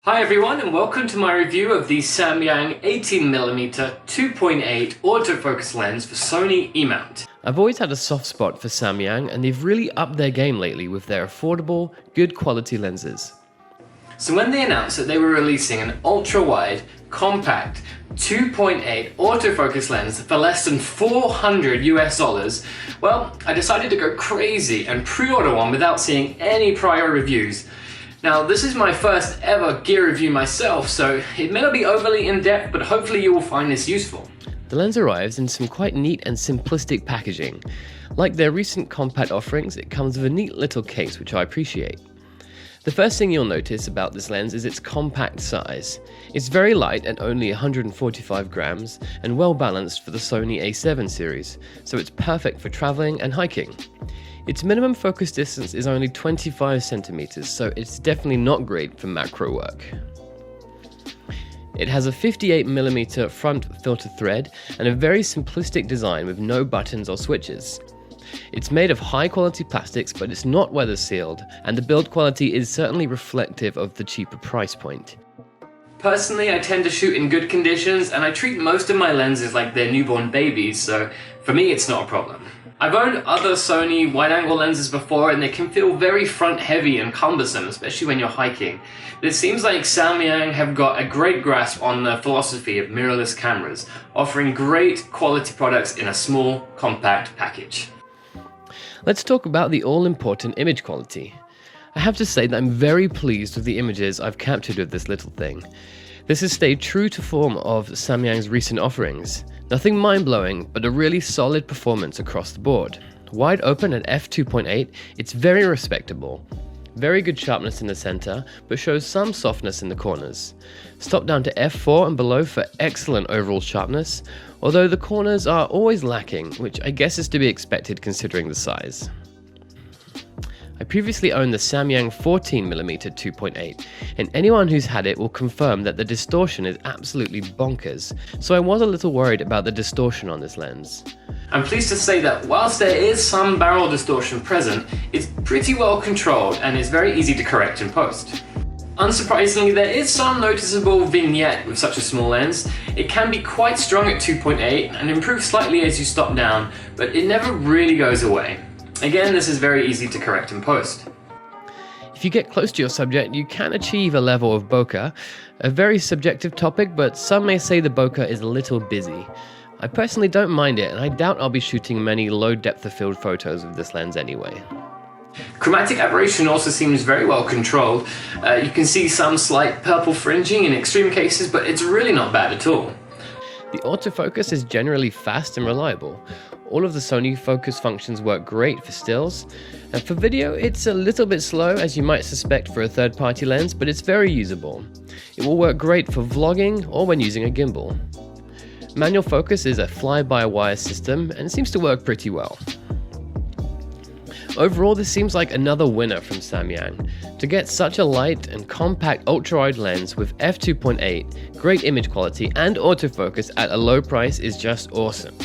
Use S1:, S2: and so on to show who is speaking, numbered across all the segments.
S1: Hi everyone, and welcome to my review of the Samyang 18mm 2.8 autofocus lens for Sony E mount.
S2: I've always had a soft spot for Samyang, and they've really upped their game lately with their affordable, good quality lenses.
S1: So when they announced that they were releasing an ultra-wide, compact 2.8 autofocus lens for less than $400 US, well, I decided to go crazy and pre-order one without seeing any prior reviews. Now, this is my first ever gear review myself, so it may not be overly in-depth, but hopefully you will find this useful.
S2: The lens arrives in some quite neat and simplistic packaging. Like their recent compact offerings, it comes with a neat little case, which I appreciate. The first thing you'll notice about this lens is its compact size. It's very light at only 145 grams and well balanced for the Sony A7 series, so it's perfect for traveling and hiking. Its minimum focus distance is only 25 centimeters, so it's definitely not great for macro work. It has a 58mm front filter thread and a very simplistic design with no buttons or switches. It's made of high quality plastics, but it's not weather sealed, and the build quality is certainly reflective of the cheaper price point.
S1: Personally, I tend to shoot in good conditions, and I treat most of my lenses like they're newborn babies, so for me it's not a problem. I've owned other Sony wide-angle lenses before, and they can feel very front-heavy and cumbersome, especially when you're hiking. But it seems like Samyang have got a great grasp on the philosophy of mirrorless cameras, offering great quality products in a small, compact package.
S2: Let's talk about the all-important image quality. I have to say that I'm very pleased with the images I've captured with this little thing. This has stayed true to form of Samyang's recent offerings. Nothing mind-blowing, but a really solid performance across the board. Wide open at f2.8, it's very respectable. Very good sharpness in the center, but shows some softness in the corners. Stop down to f4 and below for excellent overall sharpness, although the corners are always lacking, which I guess is to be expected considering the size. I previously owned the Samyang 14mm 2.8, and anyone who's had it will confirm that the distortion is absolutely bonkers, so I was a little worried about the distortion on this lens.
S1: I'm pleased to say that whilst there is some barrel distortion present, it's pretty well controlled and is very easy to correct in post. Unsurprisingly, there is some noticeable vignette with such a small lens. It can be quite strong at 2.8 and improve slightly as you stop down, but it never really goes away. Again, this is very easy to correct in post.
S2: If you get close to your subject, you can achieve a level of bokeh, a very subjective topic, but some may say the bokeh is a little busy. I personally don't mind it, and I doubt I'll be shooting many low depth of field photos with this lens anyway.
S1: Chromatic aberration also seems very well controlled. You can see some slight purple fringing in extreme cases, but it's really not bad at all.
S2: The autofocus is generally fast and reliable. All of the Sony focus functions work great for stills, and for video it's a little bit slow, as you might suspect for a third-party lens, but it's very usable. It will work great for vlogging or when using a gimbal. Manual focus is a fly-by-wire system and seems to work pretty well. Overall, this seems like another winner from Samyang. To get such a light and compact ultra-wide lens with f2.8, great image quality and autofocus at a low price is just awesome.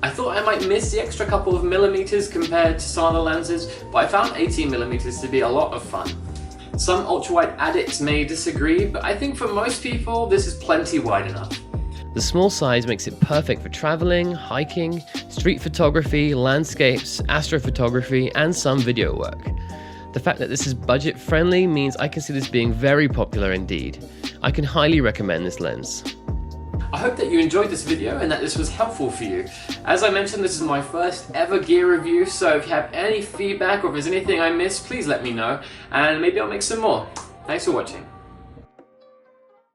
S1: I thought I might miss the extra couple of millimeters compared to some other lenses, but I found 18mm to be a lot of fun. Some ultra-wide addicts may disagree, but I think for most people this is plenty wide enough.
S2: The small size makes it perfect for traveling, hiking, street photography, landscapes, astrophotography, and some video work. The fact that this is budget friendly means I can see this being very popular indeed. I can highly recommend this lens.
S1: I hope that you enjoyed this video and that this was helpful for you. As I mentioned, this is my first ever gear review, so if you have any feedback or if there's anything I missed, please let me know, and maybe I'll make some more. Thanks for watching.